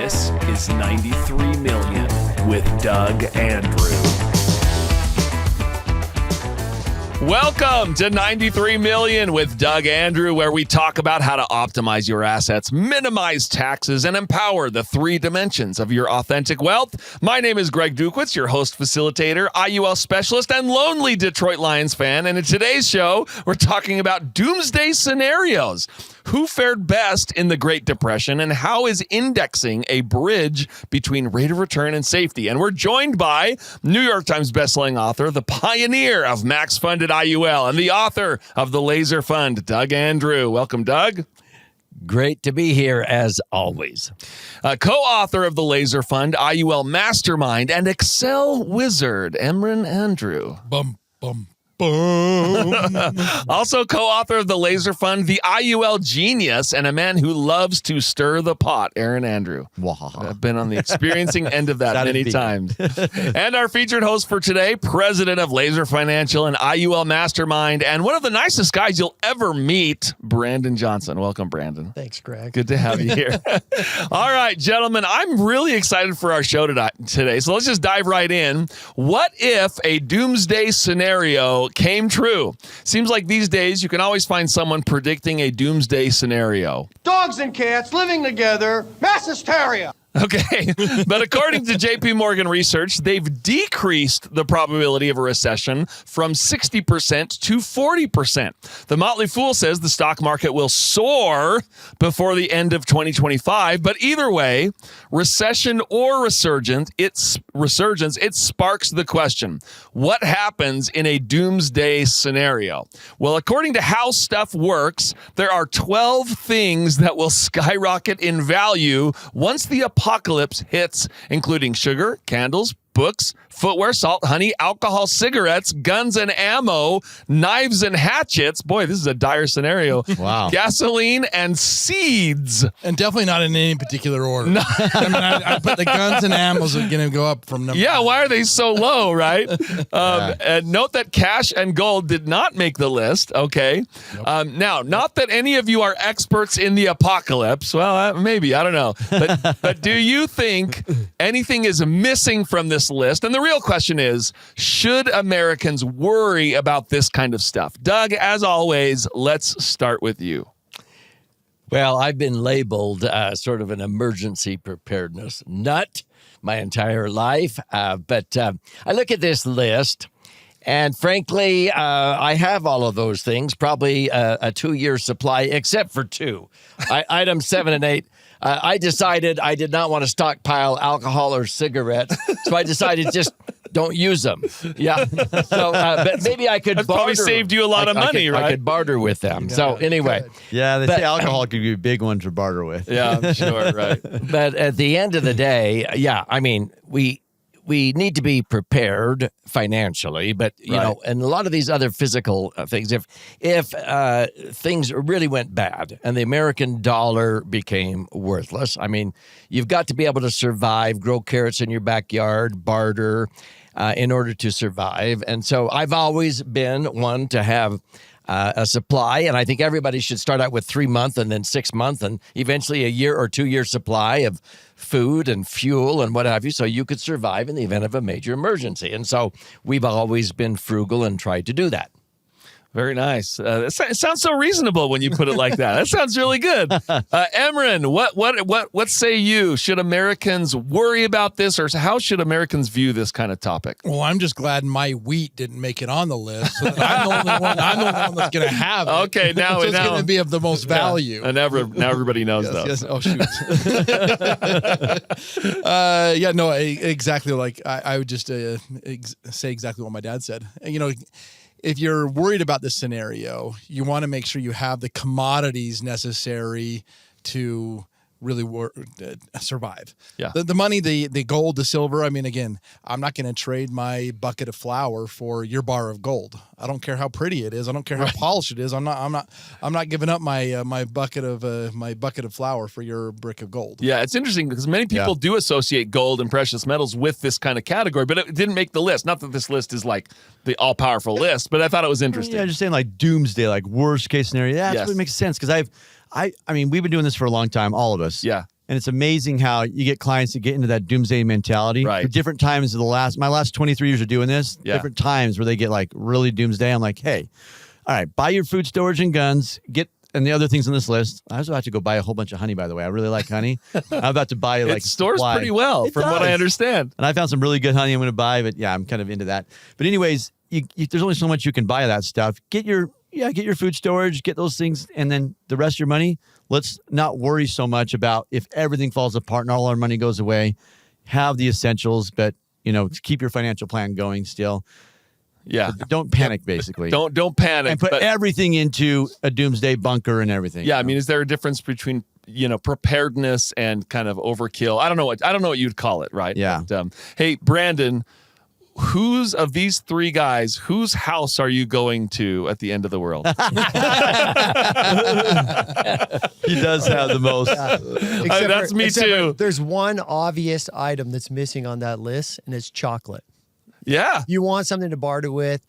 This is 93 Million with Doug Andrew. Welcome to 93 Million with Doug Andrew, where we talk about how to optimize your assets, minimize taxes, and empower the three dimensions of your authentic wealth. My name is Greg Dukowitz, your host, facilitator, IUL specialist, and lonely Detroit Lions fan. And in today's show, we're talking about doomsday scenarios. Who fared best in the Great Depression, and how is indexing a bridge between rate of return and safety? And we're joined by New York Times bestselling author, the pioneer of max-funded IUL, and the author of the Laser Fund, Doug Andrew. Welcome, Doug. Great to be here, as always. Co-author of the Laser Fund, IUL Mastermind, and Excel Wizard, Emran Andrew. Bum, bum. Also co-author of the Laser Fund, the IUL Genius, and a man who loves to stir the pot, Aaron Andrew. I've been on the experiencing end of that many times. And our featured host for today, president of Laser Financial and IUL Mastermind, and one of the nicest guys you'll ever meet, Brandon Johnson. Welcome, Brandon. Thanks, Greg. Good to have you here. All right, gentlemen, I'm really excited for our show today. So let's just dive right in. What if a doomsday scenario came true? Seems like these days you can always find someone predicting a doomsday scenario. Dogs and cats living together, mass hysteria. Okay, but according to JP Morgan research, they've decreased the probability of a recession from 60% to 40%. The Motley Fool says the stock market will soar before the end of 2025, but either way, recession or resurgence, it sparks the question, what happens in a doomsday scenario? Well, according to How Stuff Works, there are 12 things that will skyrocket in value once the apocalypse hits, including sugar, candles, books, footwear, salt, honey, alcohol, cigarettes, guns and ammo, knives and hatchets. Boy, this is a dire scenario. Wow. Gasoline and seeds. And definitely not in any particular order. No. I put the guns and ammos are going to go up from number. Yeah, why are they so low, right? And note that cash and gold did not make the list, okay? Nope. Now, not that any of you are experts in the apocalypse. Well, maybe, I don't know. But do you think anything is missing from this list? And the real question is, should Americans worry about this kind of stuff? Doug, as always, let's start with you. Well, I've been labeled sort of an emergency preparedness nut my entire life. But I look at this list, and frankly, I have all of those things, probably a 2-year supply, except for two. Items 7 and 8. I decided I did not want to stockpile alcohol or cigarettes, so I decided just don't use them. Yeah. So, but maybe I could That's barter. probably saved you a lot of money, right? I could barter with them. So anyway. Yeah, they say alcohol could be a big one to barter with. Yeah, I'm sure, right. But at the end of the day, yeah, I mean, we need to be prepared financially, but you know, and a lot of these other physical things. If things really went bad and the American dollar became worthless, I mean, you've got to be able to survive, grow carrots in your backyard, barter, in order to survive. And so I've always been one to have a supply, and I think everybody should start out with 3 month and then 6 month and eventually a year or 2 year supply of food and fuel and what have you, so you could survive in the event of a major emergency. And so we've always been frugal and tried to do that. Very nice. It sounds so reasonable when you put it like that. That sounds really good. Emran, what say you? Should Americans worry about this, or how should Americans view this kind of topic? Well, I'm just glad my wheat didn't make it on the list. So that I'm the only one that's going to have it. Okay, now so it's going to be of the most value. Yeah. And now everybody knows that. Yes. Oh, shoot. Yeah, no, exactly. Like I would just say exactly what my dad said. You know, if you're worried about this scenario, you want to make sure you have the commodities necessary to really survive. Yeah. The money, the gold, the silver. I mean, again, I'm not going to trade my bucket of flour for your bar of gold. I don't care how pretty it is. I don't care how polished it is. I'm not giving up my bucket of flour for your brick of gold. Yeah, it's interesting because many people do associate gold and precious metals with this kind of category, but it didn't make the list. Not that this list is like the all-powerful list, but I thought it was interesting. Yeah, just saying like doomsday, like worst case scenario. Yeah, that's what makes sense because I mean, we've been doing this for a long time, all of us. Yeah. And it's amazing how you get clients that get into that doomsday mentality. Right. For different times of my last 23 years of doing this, Yeah. different times where they get like really doomsday. I'm like, hey, all right, buy your food storage and guns, and the other things on this list. I was about to go buy a whole bunch of honey, by the way. I really like honey. I'm about to buy like It stores supply. pretty well, It from what I does. understand. And I found some really good honey I'm going to buy, but yeah, I'm kind of into that. But anyways, there's only so much you can buy of that stuff. Get your food storage, get those things, and then the rest of your money, let's not worry so much about if everything falls apart and all our money goes away. Have the essentials, but keep your financial plan going still. Yeah. But don't panic, basically. Don't panic. and put but- everything into a doomsday bunker and everything. Yeah, I mean, is there a difference between preparedness and kind of overkill? I don't know what you'd call it, right? Yeah. But, hey, Brandon, whose of these three guys, whose house are you going to at the end of the world? He does have the most. That's me too. There's one obvious item that's missing on that list, and it's chocolate. Yeah. You want something to barter with.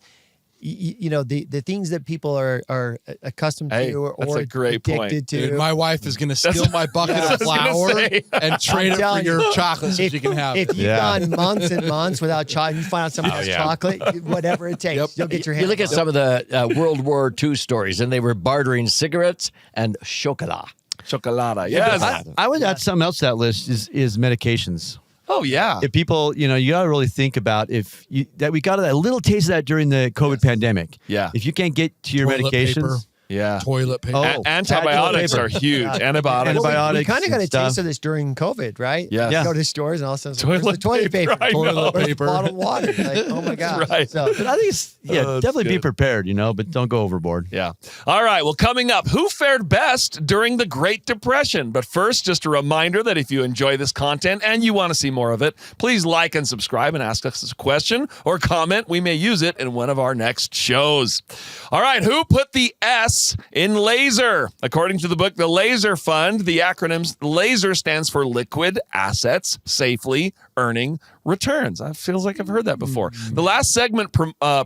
The things that people are accustomed Hey, to or that's a great point. addicted to. Dude, my wife is going to steal my bucket That's of what I was flour gonna say. and trade it for telling your you, chocolate so she can have. If you've gone months and months without chocolate, you find out somebody has chocolate, whatever it takes, Yep. you'll get your You hands look at on it. some of the World War II stories, and they were bartering cigarettes and chocolate. Chocolata. Yes. I would add something else to that list is medications. Oh, yeah. If people, you got to really think about that we got a little taste of that during the COVID pandemic. Yeah. If you can't get to your Toilet medications, paper. Yeah. Toilet paper. Oh. Antibiotics paper. are huge. Antibiotics. Well, we Antibiotics kind of got a and stuff. taste of this during COVID, right? Yes. You Yeah. go to stores and all of a sudden, Toilet where's the toilet paper, paper? I know. Toilet Where's the paper. bottled water? Like, oh my God. Right. So, but I think it's, that's definitely be good. prepared, but don't go overboard. Yeah. All right. Well, coming up, who fared best during the Great Depression? But first, just a reminder that if you enjoy this content and you want to see more of it, please like and subscribe and ask us a question or comment. We may use it in one of our next shows. All right. Who put the S in laser? According to the book, The Laser Fund, the acronyms LASER stands for Liquid Assets Safely Earning Returns. It feels like I've heard that before. The last segment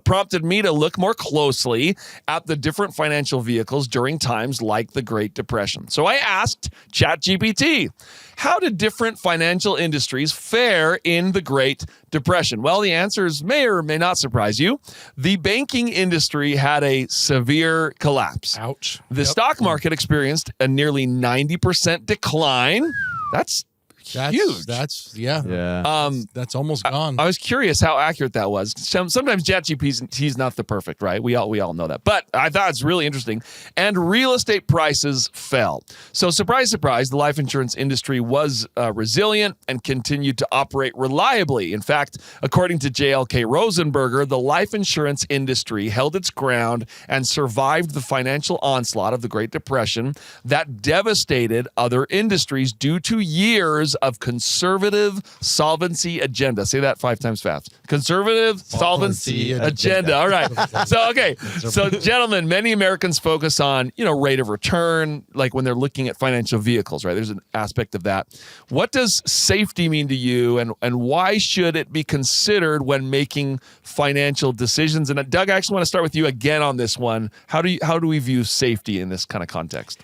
prompted me to look more closely at the different financial vehicles during times like the Great Depression. So I asked ChatGPT, how did different financial industries fare in the Great Depression? Well, the answers may or may not surprise you. The banking industry had a severe collapse. Ouch. The stock market experienced a nearly 90% decline. That's huge. That's Yeah. That's almost gone. I was curious how accurate that was. Sometimes ChatGPT's not the perfect, right? We all know that. But I thought it's really interesting. And real estate prices fell. So surprise, surprise, the life insurance industry was resilient and continued to operate reliably. In fact, according to JLK Rosenberger, the life insurance industry held its ground and survived the financial onslaught of the Great Depression that devastated other industries due to years of conservative solvency agenda. Say that 5 times fast. Conservative solvency agenda. All right. So, gentlemen, many Americans focus on, rate of return, like when they're looking at financial vehicles, right? There's an aspect of that. What does safety mean to you, and why should it be considered when making financial decisions? And Doug, I actually want to start with you again on this one. How do we view safety in this kind of context?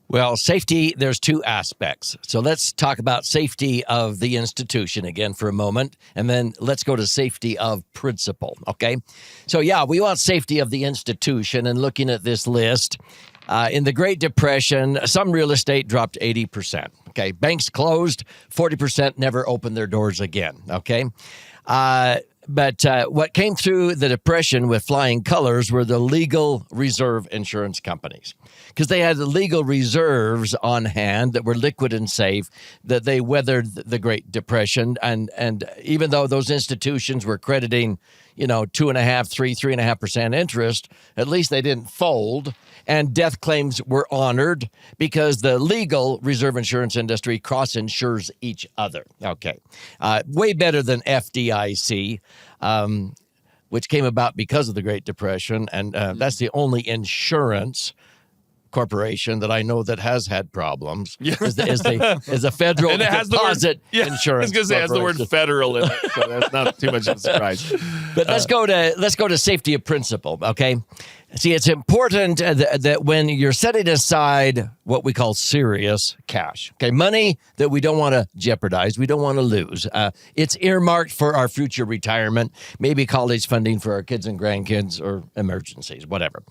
Well, safety, there's two aspects. So let's talk about safety of the institution again for a moment, and then let's go to safety of principle, okay? So, we want safety of the institution, and looking at this list, in the Great Depression, some real estate dropped 80%, okay? Banks closed, 40% never opened their doors again, okay? But what came through the Depression with flying colors were the legal reserve insurance companies, because they had the legal reserves on hand that were liquid and safe, that they weathered the Great Depression. And even though those institutions were crediting, 2.5%, 3.5% interest, at least they didn't fold. And death claims were honored because the legal reserve insurance industry cross-insures each other. Okay. Way better than FDIC, which came about because of the Great Depression. And that's the only insurance corporation that I know that has had problems. Is the federal And it has the word- deposit insurance. I was going to say it has the word Corporation. federal in it, so that's not too much of a surprise. But let's go to safety of principle, okay? See, it's important that when you're setting aside what we call serious cash, okay, money that we don't want to jeopardize, we don't want to lose. It's earmarked for our future retirement, maybe college funding for our kids and grandkids or emergencies, whatever.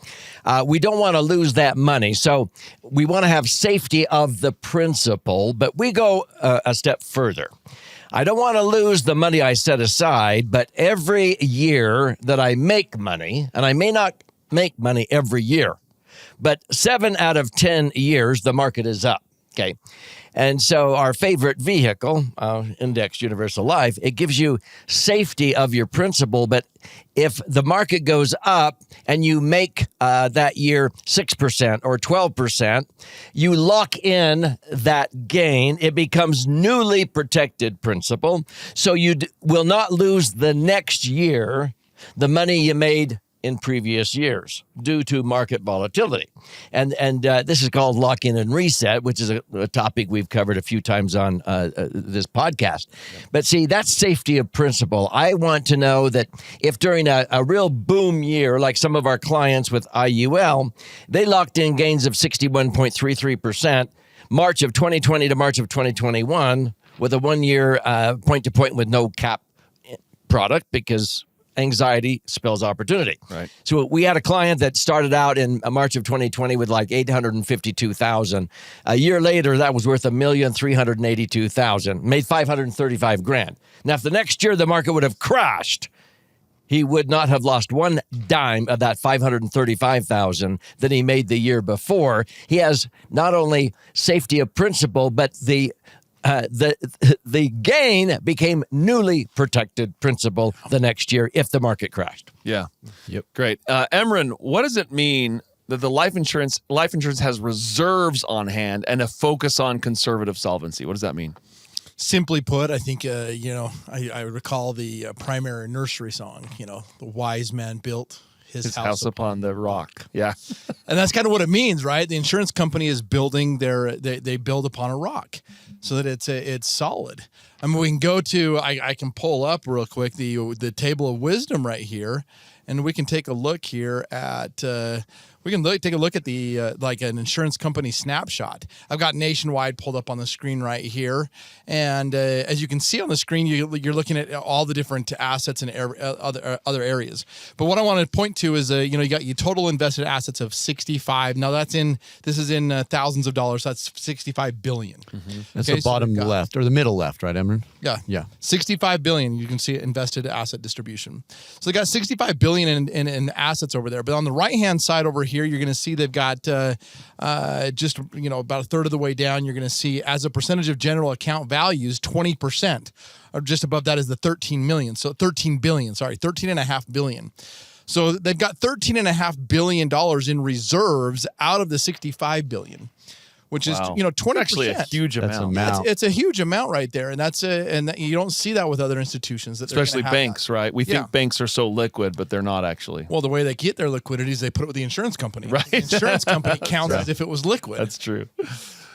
We don't want to lose that money. So we want to have safety of the principal, but we go a step further. I don't want to lose the money I set aside, but every year that I make money, and I may not make money every year, but 7 out of 10 years, the market is up. Okay. And so our favorite vehicle, Index Universal Life, it gives you safety of your principal. But if the market goes up and you make that year 6% or 12%, you lock in that gain. It becomes newly protected principal. So you will not lose the next year the money you made in previous years due to market volatility. And this is called lock-in and reset, which is a topic we've covered a few times on this podcast. But see, that's safety of principal. I want to know that if during a real boom year, like some of our clients with IUL, they locked in gains of 61.33%, March of 2020 to March of 2021, with a 1 year point-to-point with no cap product, because anxiety spells opportunity. Right. So we had a client that started out in March of 2020 with like $852,000. A year later, that was worth $1,382,000. Made $535,000. Now, if the next year the market would have crashed, he would not have lost one dime of that $535,000 that he made the year before. He has not only safety of principal, but the gain became newly protected principal the next year if the market crashed. Yeah. Yep. Great. Emran, what does it mean that the life insurance has reserves on hand and a focus on conservative solvency? What does that mean? Simply put, I think, I recall the primary nursery song, the wise man built his house upon the rock. Yeah. And that's kind of what it means, right? The insurance company is building they build upon a rock so that it's solid. I mean, we can go to, I can pull up real quick the table of wisdom right here, and we can take a look here at, take a look at the, like an insurance company snapshot. I've got Nationwide pulled up on the screen right here. And as you can see on the screen, you're looking at all the different assets in other areas. But what I want to point to is, you got your total invested assets of 65. Now this is in thousands of dollars. That's 65 billion. Mm-hmm. That's the bottom left or the middle left, right, Emran? Yeah. Yeah. 65 billion. You can see invested asset distribution. So they got 65 billion in assets over there. But on the right-hand side over here, you're going to see they've got just about a third of the way down. You're going to see as a percentage of general account values, 20%, or just above that is the 13 million. So 13 billion. Sorry, 13.5 billion. So they've got $13.5 billion in reserves out of the 65 billion. Which is, 20%. Actually a huge amount. It's a huge amount right there, and you don't see that with other institutions. Especially banks, right? We think banks are so liquid, but they're not actually. Well, the way they get their liquidity is they put it with the insurance company. Right. The insurance company counts as if it was liquid. That's true.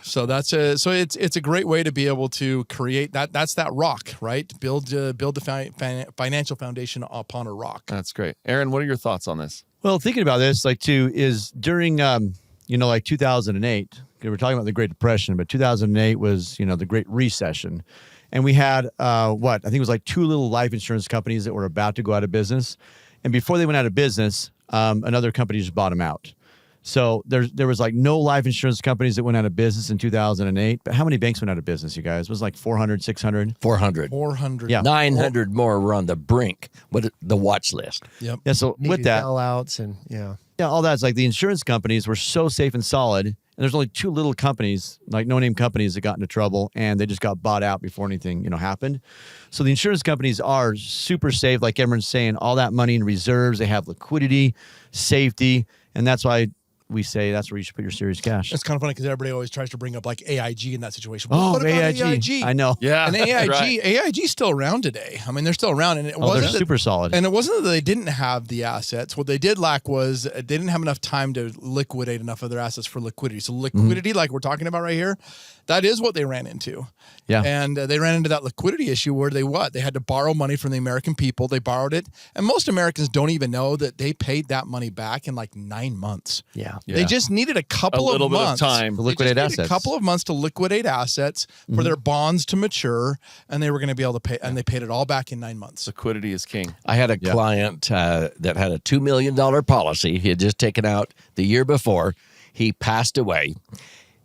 So it's a great way to be able to create that. That's that rock, right? Build the financial foundation upon a rock. That's great. Aaron, what are your thoughts on this? Well, thinking about this, is during, 2008. We're talking about the Great Depression, but 2008 was, the Great Recession. And we had, I think it was like 2 little life insurance companies that were about to go out of business. And before they went out of business, another company just bought them out. So there was like no life insurance companies that went out of business in 2008. But how many banks went out of business, you guys? It was like 400, 600? 400. 400. Yeah. 900 more were on the brink with the watch list. Yep. Yeah, so with that. Bailouts and, yeah. Yeah, all that's like the insurance companies were so safe and solid. And there's only 2 little companies, like no-name companies, that got into trouble, and they just got bought out before anything, happened. So the insurance companies are super safe, like everyone's saying, all that money in reserves. They have liquidity, safety, and that's why we say that's where you should put your serious cash. It's kind of funny because everybody always tries to bring up like AIG in that situation. Oh, What about AIG. I know. Yeah. And AIG, right. AIG's still around today. I mean, they're still around, and it They're wasn't that, super solid. and it wasn't that they didn't have the assets. What they did lack was they didn't have enough time to liquidate enough of their assets for liquidity. So liquidity, like we're talking about right here, that is what they ran into. Yeah. And they ran into that liquidity issue where they had to borrow money from the American people. They borrowed it, and most Americans don't even know that they paid that money back in like 9 months. Yeah. They just needed a couple little of bit of months time. To liquidate They just needed assets. a couple of months to liquidate assets for their bonds to mature, and they were going to be able to pay. And they paid it all back in 9 months. Liquidity is king. I had a client that had a $2 million policy. He had just taken out the year before. He passed away.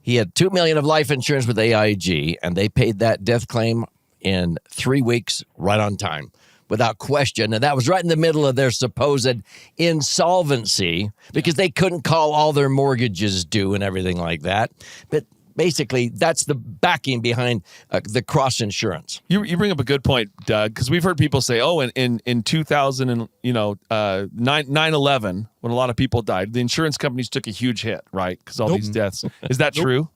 He had $2 million of life insurance with AIG, and they paid that death claim in 3 weeks, right on time, without question. And that was right in the middle of their supposed insolvency because they couldn't call all their mortgages due and everything like that. But basically, that's the backing behind the cross insurance. You bring up a good point, Doug, because we've heard people say, "Oh, in 2000 and 9/11, when a lot of people died, the insurance companies took a huge hit, right? Because all these deaths. Is that true?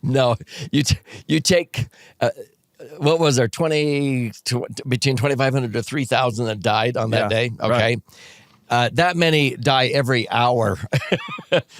No, you take what was there between 2,500 to 3,000 that died on that day? Okay. Right. That many die every hour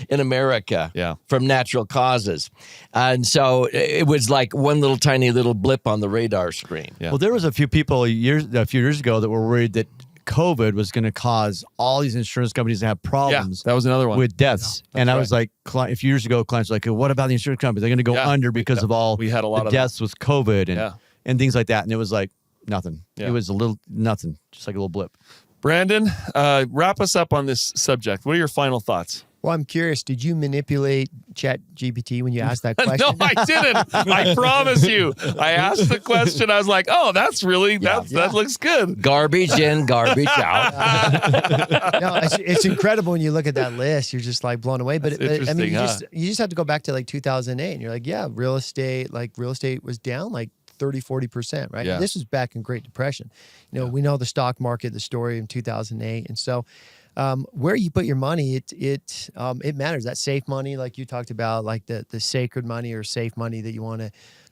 in America from natural causes. And so it was like one little tiny little blip on the radar screen. Yeah. Well, there was a few people a few years ago that were worried that COVID was going to cause all these insurance companies to have problems. That was another one. With deaths. And I was like, a few years ago, clients were like, what about the insurance companies? They're going to go under because of all we had a lot the of deaths with COVID and things like that. And it was like nothing. Yeah. It was a little nothing, just like a little blip. Brandon, wrap us up on this subject. What are your final thoughts? Well, I'm curious. Did you manipulate ChatGPT when you asked that question? No, I didn't. I promise you. I asked the question. I was like, "Oh, that's really that looks good." Garbage in, garbage out. No, it's incredible when you look at that list. You're just like blown away. But I mean, you just have to go back to like 2008, and you're like, yeah, real estate was down like 30-40%, right? Yeah. This was back in Great Depression. We know the stock market, the story in 2008, and so. Where you put your money, it matters. That safe money, like you talked about, like the sacred money or safe money that you want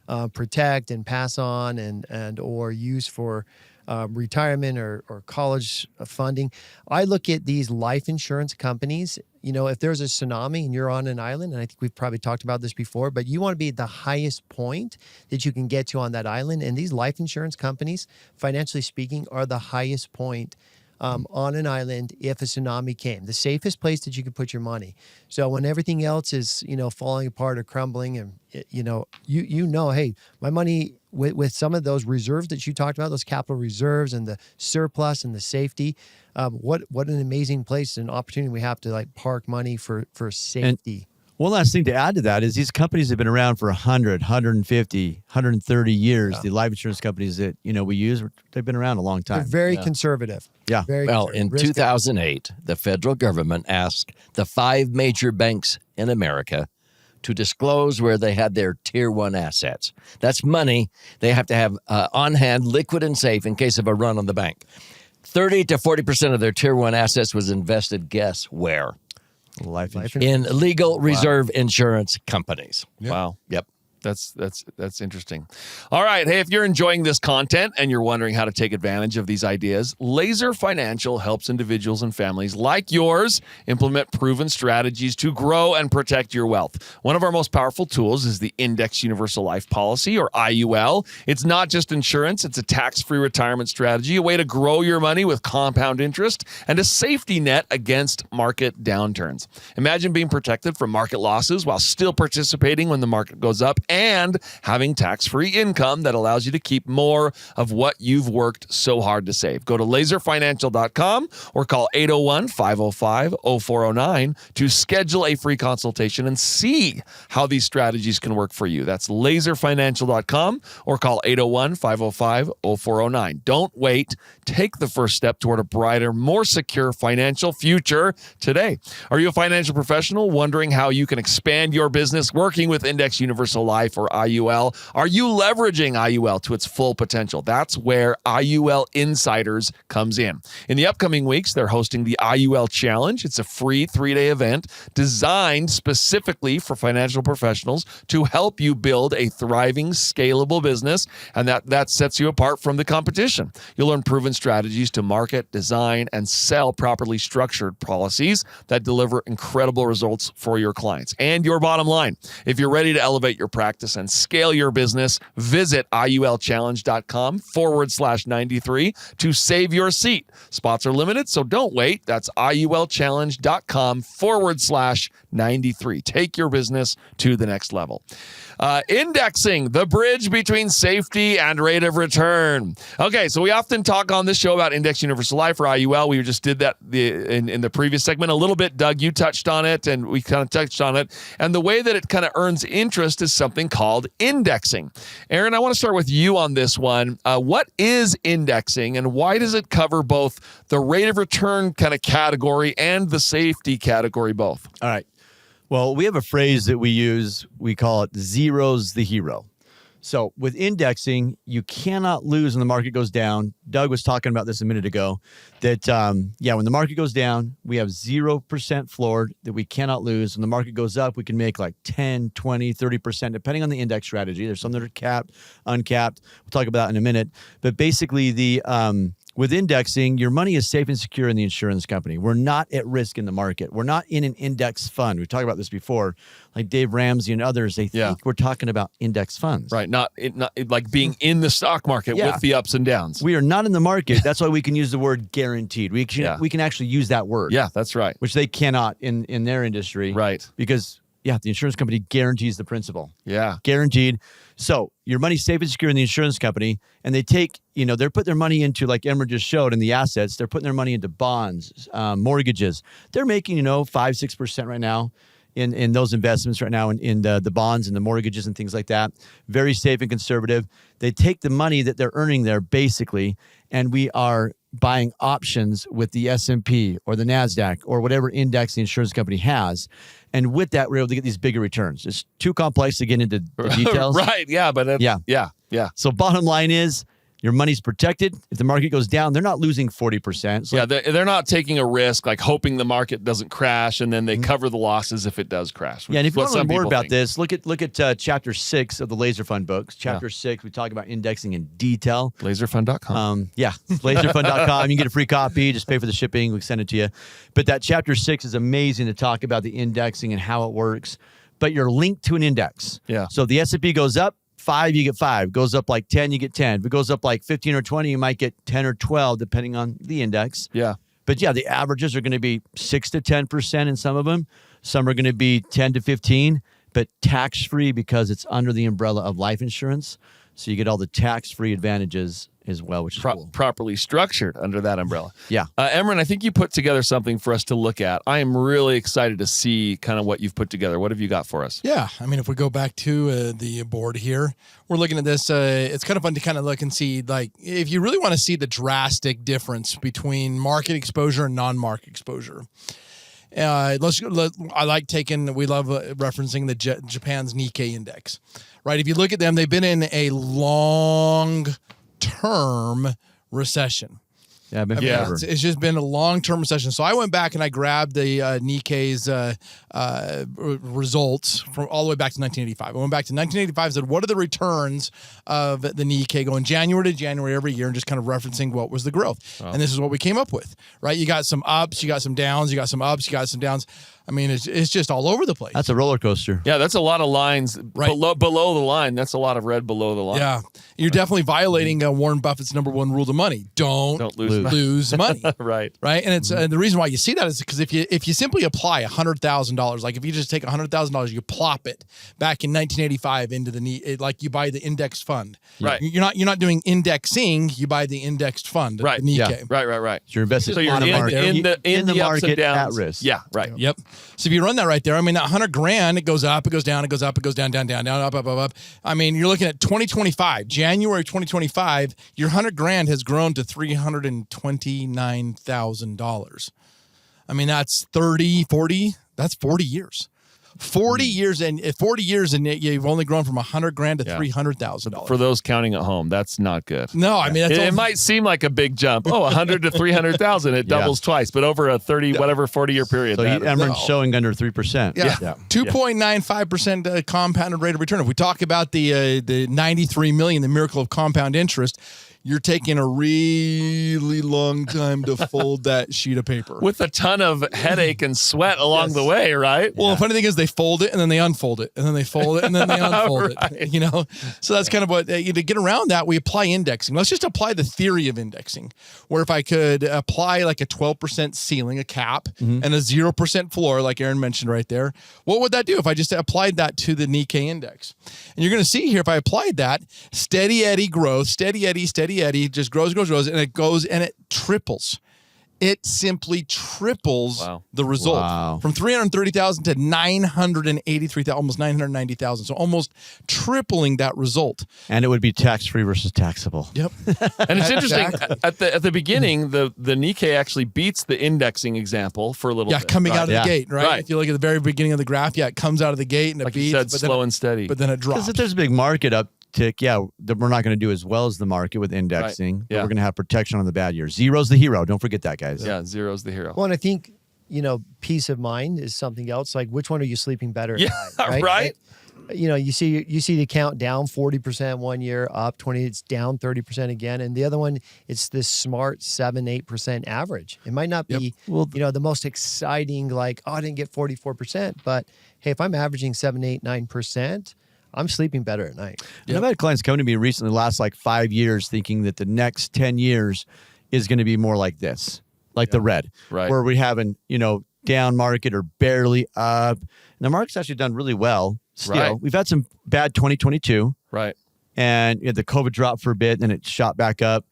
to protect and pass on and or use for retirement or college funding. I look at these life insurance companies. If there's a tsunami and you're on an island, and I think we've probably talked about this before, but you want to be at the highest point that you can get to on that island. And these life insurance companies, financially speaking, are the highest point on an island if a tsunami came, the safest place that you can put your money. So when everything else is, falling apart or crumbling and, hey, my money with some of those reserves that you talked about, those capital reserves and the surplus and the safety, what an amazing place and opportunity we have to like park money for safety. One last thing to add to that is these companies have been around for 100, 150, 130 years. Yeah. The life insurance companies that, we use, they've been around a long time. They're very conservative. Yeah. Very Well, conservative. in 2008, the federal government asked the 5 major banks in America to disclose where they had their tier 1 assets. That's money they have to have on hand, liquid and safe in case of a run on the bank. 30 to 40% of their tier 1 assets was invested, guess where? Life insurance. In legal reserve insurance companies. Wow. Yep. That's interesting. All right. Hey, if you're enjoying this content and you're wondering how to take advantage of these ideas, Laser Financial helps individuals and families like yours implement proven strategies to grow and protect your wealth. One of our most powerful tools is the Index Universal Life Policy, or IUL. It's not just insurance. It's a tax-free retirement strategy, a way to grow your money with compound interest, and a safety net against market downturns. Imagine being protected from market losses while still participating when the market goes up, and having tax-free income that allows you to keep more of what you've worked so hard to save. Go to laserfinancial.com or call 801-505-0409 to schedule a free consultation and see how these strategies can work for you. That's laserfinancial.com or call 801-505-0409. Don't wait. Take the first step toward a brighter, more secure financial future today. Are you a financial professional wondering how you can expand your business working with Index Universal Life? Life or IUL? Are you leveraging IUL to its full potential? That's where IUL Insiders comes in. In the upcoming weeks, they're hosting the IUL Challenge. It's a free 3-day event designed specifically for financial professionals to help you build a thriving, scalable business, and that sets you apart from the competition. You'll learn proven strategies to market, design, and sell properly structured policies that deliver incredible results for your clients and your bottom line. If you're ready to elevate your practice and scale your business, visit IULchallenge.com/93 to save your seat. Spots are limited, so don't wait. That's IULchallenge.com/93. Take your business to the next level. Indexing, the bridge between safety and rate of return. Okay, so we often talk on this show about Index Universal Life or IUL. We just did that in the previous segment a little bit. Doug, you touched on it, and we kind of touched on it. And the way that it kind of earns interest is something called indexing. Aaron, I want to start with you on this one. What is indexing, and why does it cover both the rate of return kind of category and the safety category both? All right. Well, we have a phrase that we use. We call it zero's the hero. So with indexing, you cannot lose when the market goes down. Doug was talking about this a minute ago, that, when the market goes down, we have 0% floored that we cannot lose. When the market goes up, we can make like 10, 20, 30%, depending on the index strategy. There's some that are capped, uncapped. We'll talk about that in a minute. But basically, with indexing, your money is safe and secure in the insurance company. We're not at risk in the market. We're not in an index fund. We've talked about this before. Like Dave Ramsey and others, they think we're talking about index funds. Right, not like being in the stock market with the ups and downs. We are not in the market. That's why we can use the word guaranteed. We can actually use that word. Yeah, that's right. Which they cannot in their industry. Right. Because, the insurance company guarantees the principal. Yeah. Guaranteed. So your money's safe and secure in the insurance company, and they take, they're putting their money into, like Emmer just showed, in the assets. They're putting their money into bonds, mortgages. They're making, 5-6% right now in those investments right now in the bonds and the mortgages and things like that. Very safe and conservative. They take the money that they're earning there, basically, and we are buying options with the S&P or the NASDAQ or whatever index the insurance company has. And with that, we're able to get these bigger returns. It's too complex to get into the details. Right. Yeah. But yeah. So bottom line is, your money's protected. If the market goes down, they're not losing 40%. So they're not taking a risk, like hoping the market doesn't crash, and then they cover the losses if it does crash. Yeah, and if you want to learn more about this, look at Chapter 6 of the Laser Fund books. Chapter 6, we talk about indexing in detail. Laserfund.com. Laserfund.com. You can get a free copy. Just pay for the shipping. We send it to you. But that Chapter 6 is amazing to talk about the indexing and how it works. But you're linked to an index. Yeah. So if the S&P goes up 5, you get 5. Goes up like 10, you get 10. If it goes up like 15 or 20, you might get 10 or 12, depending on the index. Yeah. But the averages are going to be 6 to 10% in some of them. Some are going to be 10 to 15, but tax-free because it's under the umbrella of life insurance. So you get all the tax-free advantages as well, which is cool. Properly structured under that umbrella. Yeah. Emran, I think you put together something for us to look at. I am really excited to see kind of what you've put together. What have you got for us? Yeah. I mean, if we go back to the board here, we're looking at this. It's kind of fun to kind of look and see, like, if you really want to see the drastic difference between market exposure and non-market exposure. I like we love referencing the Japan's Nikkei index, right? If you look at them, they've been in a long-term recession. Yeah, it's just been a long-term recession. So I went back and I grabbed the Nikkei's results from all the way back to 1985. I went back to 1985 and said, what are the returns of the Nikkei going January to January every year, and just kind of referencing what was the growth. Oh. And this is what we came up with, right? You got some ups, you got some downs, you got some ups, you got some downs. I mean, it's just all over the place. That's a roller coaster. Yeah, that's a lot of lines below the line. That's a lot of red below the line. Yeah, you're definitely violating Warren Buffett's #1 rule of money. Don't lose money. Right. And it's the reason why you see that is because if you simply apply $100,000, like if you just take $100,000, you plop it back in 1985 into like you buy the index fund. Right. You're not doing indexing. You buy the indexed fund. Right. The Nikkei. Yeah. Right. So you're invested in the market at risk. Yeah. Right. Yep. So if you run that right there, I mean, that $100,000, it goes up, it goes down, it goes up, it goes down, up. I mean, you're looking at 2025, January 2025, your $100,000 has grown to $329,000. I mean, that's 40 years. 40 years and you've only grown from $100,000 to $300,000. For those counting at home, that's not good. No, I mean, It might seem like a big jump. Oh, 100 to 300,000. It doubles twice, but over a 40-year period. So Emron's showing under 3%. Yeah. 2.95% compounded rate of return. If we talk about the 93 million, the miracle of compound interest, you're taking a really long time to fold that sheet of paper. With a ton of headache and sweat along the way, right? Well, the funny thing is they fold it and then they unfold it and then they fold it and then they unfold it, So that's kind of what, to get around that, we apply indexing. Let's just apply the theory of indexing, where if I could apply like a 12% ceiling, a cap, and a 0% floor, like Aaron mentioned right there, what would that do if I just applied that to the Nikkei index? And you're going to see here, if I applied that, steady Eddie growth, steady Eddie just grows, and it goes and it triples. It simply triples the result from 330,000 to 983,000, almost 990,000. So almost tripling that result. And it would be tax-free versus taxable. Yep. And it's interesting, at the beginning, the Nikkei actually beats the indexing example for a little bit. Coming out of the gate, right? If you look at the very beginning of the graph, it comes out of the gate and it beats. You said, slow and steady. But then it drops. Because if there's a big market uptick, we're not going to do as well as the market with indexing. But we're going to have protection on the bad years. Zero's the hero. Don't forget that, guys. Yeah, zero's the hero. Well, and I think, peace of mind is something else. Like, which one are you sleeping better at night, right? You see the count down 40% one year, up 20, it's down 30% again. And the other one, it's this smart 7-8% average. It might not be, the most exciting, like, I didn't get 44%, but hey, if I'm averaging 7, 8, 9%, I'm sleeping better at night. And I've had clients come to me recently, the last 5 years, thinking that the next 10 years is going to be more like this, like the red, where we have an, down market or barely up. And the market's actually done really well still. We've had some bad 2022. Right. And the COVID dropped for a bit, and it shot back up.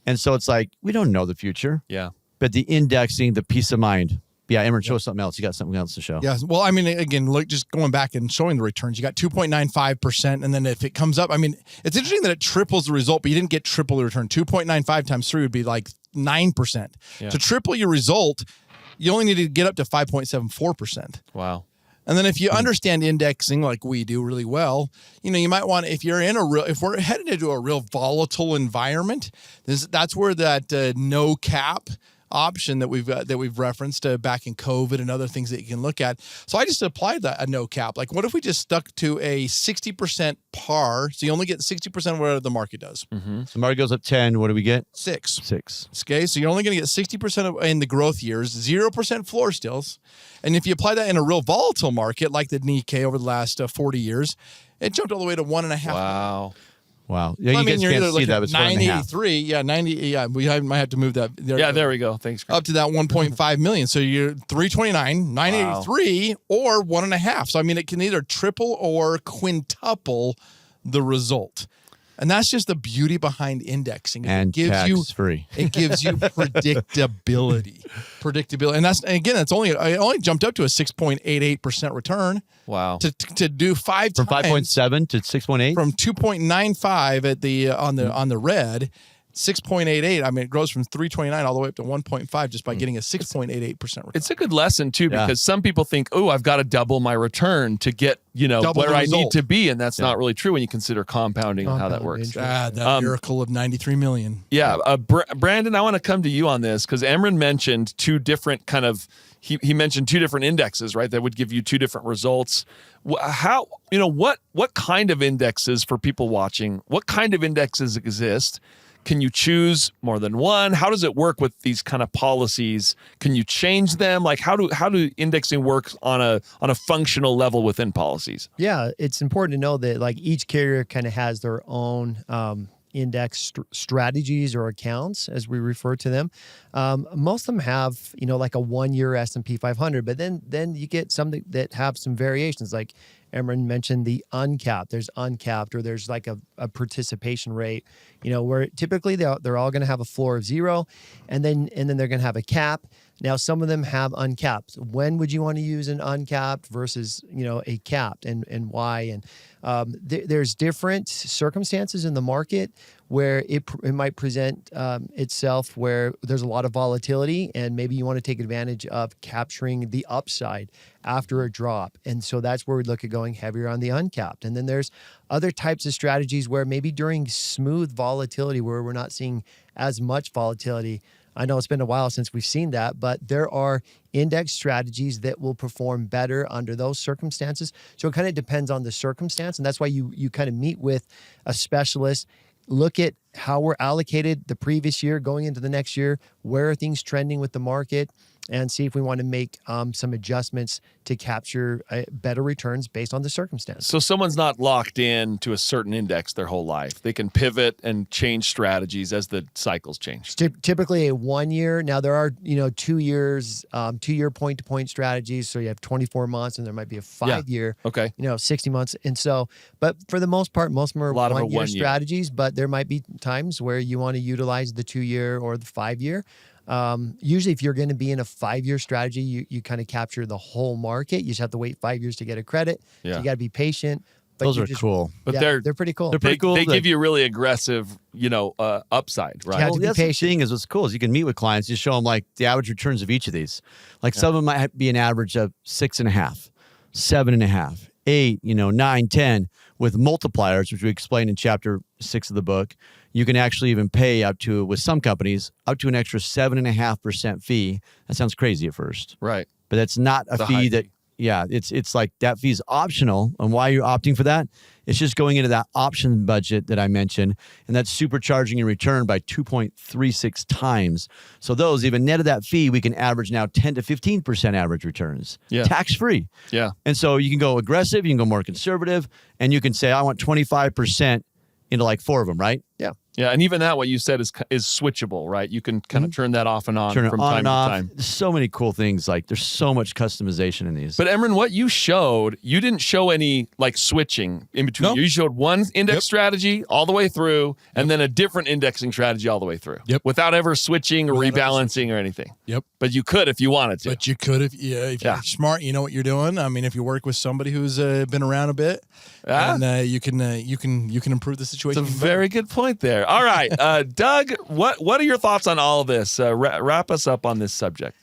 And so it's like, we don't know the future. Yeah. But the indexing, the peace of mind. Yeah, Emron, show us something else. You got something else to show. Yeah. Well, I mean, again, look, just going back and showing the returns, you got 2.95%. And then if it comes up, I mean, it's interesting that it triples the result, but you didn't get triple the return. 2.95 times 3 would be like 9%. Yeah. To triple your result, you only need to get up to 5.74%. Wow. And then if you understand indexing like we do really well, you might want, if we're headed into a real volatile environment, that's where that no cap option that we've referenced back in COVID and other things that you can look at. So I just applied that a no cap. Like, what if we just stuck to a 60% par? So you only get 60% of what the market does. Mm-hmm. So market goes up 10. What do we get? 6. Okay. So you're only going to get 60% in the growth years, 0% floor stills. And if you apply that in a real volatile market like the Nikkei over the last 40 years, it jumped all the way to 1.5. Wow. Yeah, you guys can't see that, but it's 983. Yeah, 90. Yeah, we might have to move that. There we go. Thanks. Up to that 1.5 million. So you're 329, 983, or 1.5. So I mean, it can either triple or quintuple the result. And that's just the beauty behind indexing. And tax-free. It gives you predictability. And that's only jumped up to a 6.88% return. Wow. To do 5 from times. 5.7 to 6.8? From 2.95 at the on the red, 6.88. I mean, it grows from 329 all the way up to 1.5 just by getting a 6.88% return. It's a good lesson too, because some people think, oh, I've got to double my return to get, where I need to be. And that's not really true when you consider compounding and how that works. That miracle of 93 million. Yeah. Brandon, I want to come to you on this because Emron mentioned two different he mentioned two different indexes, right? That would give you two different results. How, what kind of indexes for people watching, what kind of indexes exist? Can you choose more than one? How does it work with these kind of policies? Can you change them? Like how do indexing work on a functional level within policies? Yeah, it's important to know that like each carrier kind of has their own index strategies or accounts, as we refer to them. Most of them have, like a 1-year S&P 500, but then you get some that have some variations. Like Emron mentioned the uncapped. There's uncapped, or there's like a participation rate, where typically they're all going to have a floor of 0, and then they're going to have a cap. Now, some of them have uncapped. When would you want to use an uncapped versus, a capped, and why? And there's different circumstances in the market where it might present itself where there's a lot of volatility, and maybe you want to take advantage of capturing the upside after a drop. And so that's where we look at going heavier on the uncapped. And then there's other types of strategies where maybe during smooth volatility where we're not seeing as much volatility. I know it's been a while since we've seen that, but there are index strategies that will perform better under those circumstances. So it kind of depends on the circumstance. And that's why you kind of meet with a specialist, look at how we're allocated the previous year going into the next year, where are things trending with the market, and see if we want to make some adjustments to capture better returns based on the circumstance. So someone's not locked in to a certain index their whole life. They can pivot and change strategies as the cycles change. Typically a 1 year. Now there are, 2 years, 2 year point to point strategies. So you have 24 months and there might be a 5 year, Okay. 60 months. And so, but for the most part, most of them are A lot of 1 year 1 year. strategies, but there might be times where you want to utilize the 2 year or the 5 year. Usually if you're going to be in a 5 year strategy, you kind of capture the whole market. You just have to wait 5 years to get a credit. Yeah. So you got to be patient. But Those you are just- cool. But yeah, they're pretty cool. they're pretty cool. They Like- give you a really aggressive, upside, right? Yeah. Well, to be that's the patient. thing is what's cool is you can meet with clients, you show them like the average returns of each of these. Like some of them might be an average of 6.5, 7.5, 8, 9, 10 with multipliers, which we explained in chapter 6 of the book. You can actually even pay up to, with some companies, up to an extra 7.5% fee. That sounds crazy at first, Right. but that's not a It's a high fee that, fee. yeah, it's like that fee's optional. And why you're opting for that? It's just going into that option budget that I mentioned, and that's supercharging your return by 2.36 times. So those, even net of that fee, we can average now 10 to 15% average returns, Yeah. tax-free. Yeah. And so you can go aggressive, you can go more conservative, and you can say, I want 25% into like 4 of them, right? Yeah. Yeah. And even that, what you said is switchable, right? You can kind of turn that off and on Turn it from on time and to off. time. There's so many cool things. Like there's so much customization in these. But Emran, what you showed, you didn't show any like switching in between. No. You showed one index Yep. strategy all the way through, and then a different indexing strategy all the way through. Yep. Without ever switching or Without ever rebalancing or anything. Yep. But you could if you wanted to. But you could if Yeah. you're smart, you know what you're doing. I mean, if you work with somebody who's been around a bit, Ah. and you can improve the It's situation. a very good point there. All right, Doug, what are your thoughts on all of this? Wrap us up on this subject.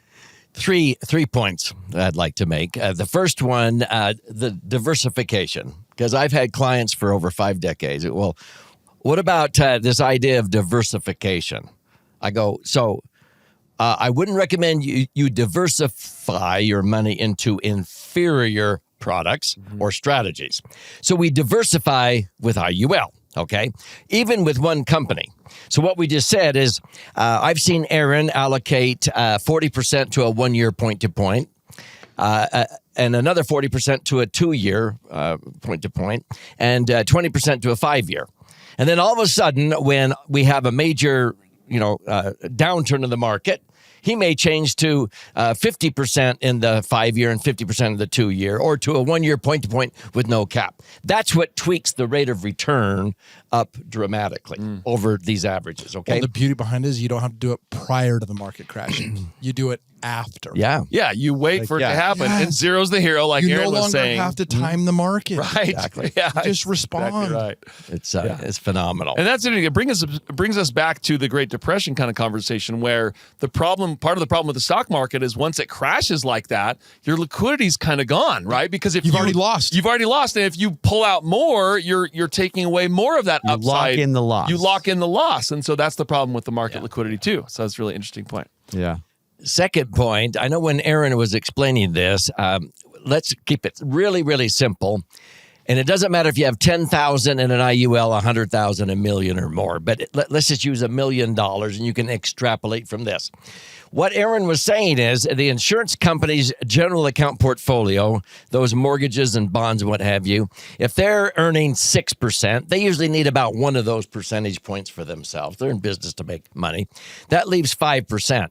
Three points that I'd like to make. The first one, the diversification, because I've had clients for over 5 decades. Well, what about this idea of diversification? I go, so I wouldn't recommend you diversify your money into inferior products or strategies. So we diversify with IUL. Okay, even with one company. So what we just said is, I've seen Aaron allocate 40% to a 1 year point to point, and another 40% to a 2 year point to point, and 20% to a 5 year. And then all of a sudden, when we have a major, downturn in the market, he may change to 50% in the 5 year and 50% of the 2 year, or to a 1 year point to point with no cap. That's what tweaks the rate of return up dramatically over these averages. Okay. Well, the beauty behind it is you don't have to do it prior to the market crashing. You do it after. Yeah. Yeah, you wait for it to yeah. happen, and Yes. zero's the hero, like You Aaron no was longer saying. have to time the market. Right. Exactly. Yeah. Just respond. Exactly right. It's phenomenal. And that's interesting. It brings us back to the Great Depression kind of conversation, where part of the problem with the stock market is once it crashes like that, your liquidity's kind of gone, right? Because if You've already lost. You've already lost, and if you pull out more, you're taking away more of that You upside. lock in the loss. You lock in the loss, and so that's the problem with the market liquidity too. So that's a really interesting point. Yeah. Second point, I know when Aaron was explaining this, let's keep it really, really simple. And it doesn't matter if you have 10,000 in an IUL, 100,000, a million or more, but let's just use $1 million and you can extrapolate from this. What Aaron was saying is the insurance company's general account portfolio, those mortgages and bonds and what have you, if they're earning 6%, they usually need about one of those percentage points for themselves. They're in business to make money. That leaves 5%.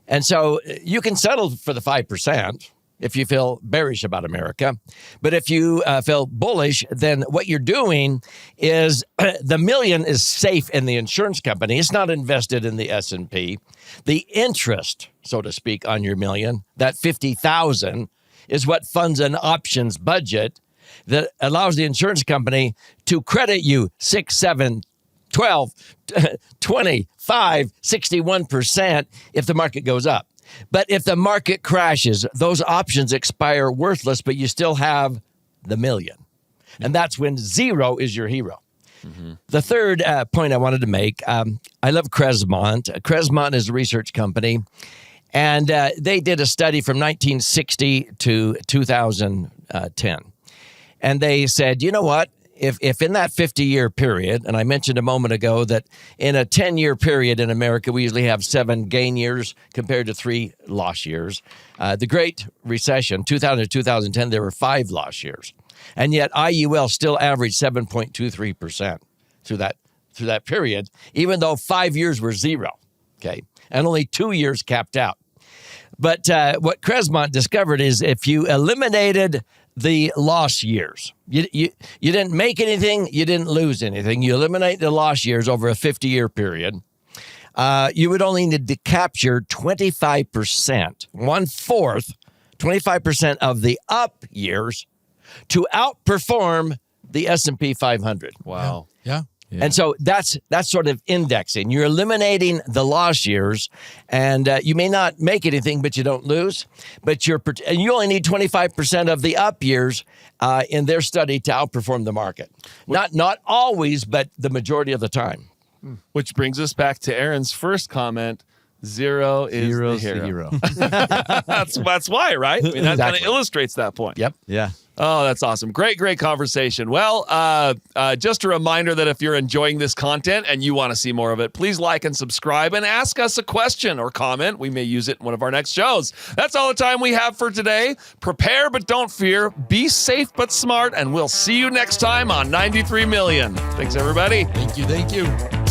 And so you can settle for the 5%. if you feel bearish about America. But if you feel bullish, then what you're doing is the million is safe in the insurance company. It's not invested in the S&P. The interest, so to speak, on your million, that 50,000, is what funds an options budget that allows the insurance company to credit you 6, 7, 12, 25, 61% if the market goes up. But if the market crashes, those options expire worthless, but you still have the million. And that's when zero is your hero. Mm-hmm. The third point I wanted to make, I love Cresmont. Cresmont is a research company, and they did a study from 1960 to 2010. And they said, you know what? If in that 50-year period, and I mentioned a moment ago that in a 10-year period in America, we usually have 7 gain years compared to 3 loss years. The Great Recession, 2000 to 2010, there were 5 loss years. And yet IUL still averaged 7.23% through that period, even though 5 years were 0, okay? And only 2 years capped out. But what Cresmont discovered is if you eliminated the loss years, you didn't make anything, you didn't lose anything. You eliminate the loss years over a 50-year period. You would only need to capture 25%, 1/4, 25% of the up years to outperform the S&P 500. Wow. Yeah. And so that's sort of indexing. You're eliminating the loss years, and you may not make anything, but you don't lose. But you only need 25% of the up years in their study to outperform the market. Not always, but the majority of the time. Which brings us back to Aaron's first comment. Zero is Zero's the the hero. hero. That's why, right? I mean, that kind of Exactly. illustrates that point. Yep. Yeah. Oh, that's awesome. Great conversation. Well, just a reminder that if you're enjoying this content and you want to see more of it, please like and subscribe and ask us a question or comment. We may use it in one of our next shows. That's all the time we have for today. Prepare but don't fear. Be safe but smart. And we'll see you next time on 93 Million. Thanks, everybody. Thank you.